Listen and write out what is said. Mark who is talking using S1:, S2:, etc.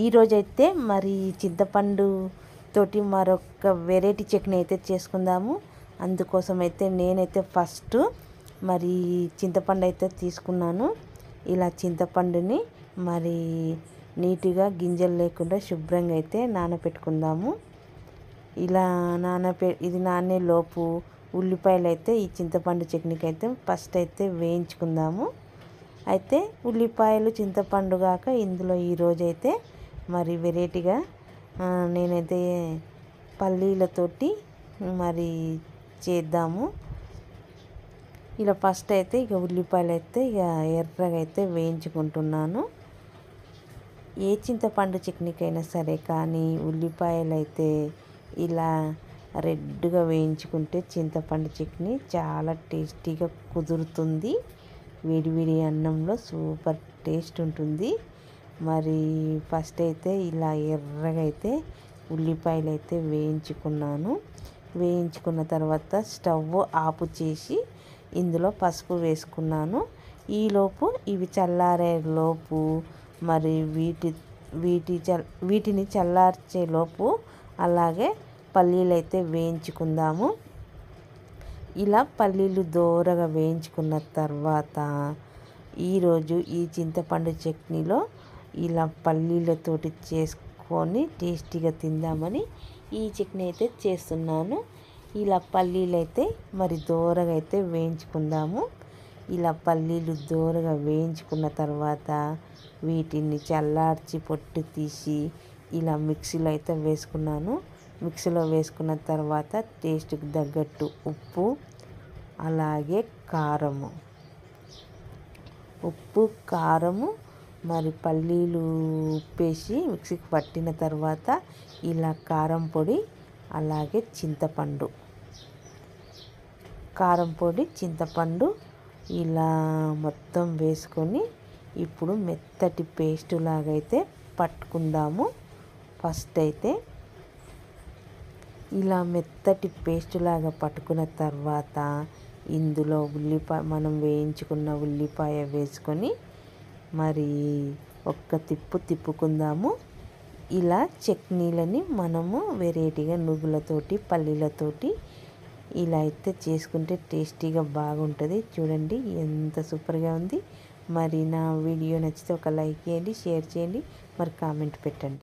S1: ఈరోజైతే మరి చింతపండు తోటి మరొక వెరైటీ చట్నీ అయితే చేసుకుందాము. అందుకోసం అయితే నేనైతే ఫస్ట్ మరి చింతపండు అయితే తీసుకున్నాను. ఇలా చింతపండుని మరి నీట్గా గింజలు లేకుండా శుభ్రంగా అయితే నానబెట్టుకుందాము. ఇలా ఇది నానేలోపు ఉల్లిపాయలు అయితే ఈ చింతపండు చట్నీకి అయితే ఫస్ట్ అయితే వేయించుకుందాము. అయితే ఉల్లిపాయలు చింతపండు కాక ఇందులో ఈరోజైతే మరి వెరైటీగా నేనైతే పల్లీలతోటి మరి చేద్దాము. ఇలా ఫస్ట్ అయితే ఇక ఉల్లిపాయలు అయితే ఇక ఎర్రగా అయితే వేయించుకుంటున్నాను. ఏ చింతపండు చట్నీకైనా సరే కానీ ఉల్లిపాయలు అయితే ఇలా రెడ్గా వేయించుకుంటే చింతపండు చట్నీ చాలా టేస్టీగా కుదురుతుంది. వేడివేడి అన్నంలో సూపర్ టేస్ట్ ఉంటుంది. మరి ఫస్ట్ అయితే ఇలా ఎర్రగా అయితే ఉల్లిపాయలు అయితే వేయించుకున్నాను. వేయించుకున్న తర్వాత స్టవ్ ఆపు చేసి ఇందులో పసుపు వేసుకున్నాను. ఈలోపు ఇవి చల్లారేలోపు మరి వీటిని చల్లార్చేలోపు అలాగే పల్లీలు అయితే వేయించుకుందాము. ఇలా పల్లీలు దోరగా వేయించుకున్న తర్వాత ఈరోజు ఈ చింతపండు చట్నీలో ఇలా పల్లీలతోటి చేసుకొని టేస్టీగా తిందామని ఈ చట్నీ అయితే చేస్తున్నాను. ఇలా పల్లీలు అయితే మరి దోరగా అయితే వేయించుకుందాము. ఇలా పల్లీలు దోరగా వేయించుకున్న తర్వాత వీటిని చల్లార్చి పొట్టు తీసి ఇలా మిక్సీలో అయితే వేసుకున్నాను. మిక్సీలో వేసుకున్న తర్వాత టేస్ట్కి తగ్గట్టు ఉప్పు అలాగే ఉప్పు కారము మరి పల్లీలు ఉప్పేసి మిక్సీకి పట్టిన తర్వాత ఇలా కారం పొడి అలాగే చింతపండు ఇలా మొత్తం వేసుకొని ఇప్పుడు మెత్తటి పేస్ట్ లాగైతే పట్టుకుందాము. ఫస్ట్ అయితే ఇలా మెత్తటి పేస్ట్ లాగా పట్టుకున్న తర్వాత ఇందులో మనం వేయించుకున్న ఉల్లిపాయ వేసుకొని మరి ఒక్క తిప్పుకుందాము. ఇలా చట్నీలని మనము వెరైటీగా నువ్వులతోటి పల్లీలతోటి ఇలా అయితే చేసుకుంటే టేస్టీగా బాగుంటుంది. చూడండి ఎంత సూపర్గా ఉంది. మరి నా వీడియో నచ్చితే ఒక లైక్ చేయండి, షేర్ చేయండి, మరి కామెంట్ పెట్టండి.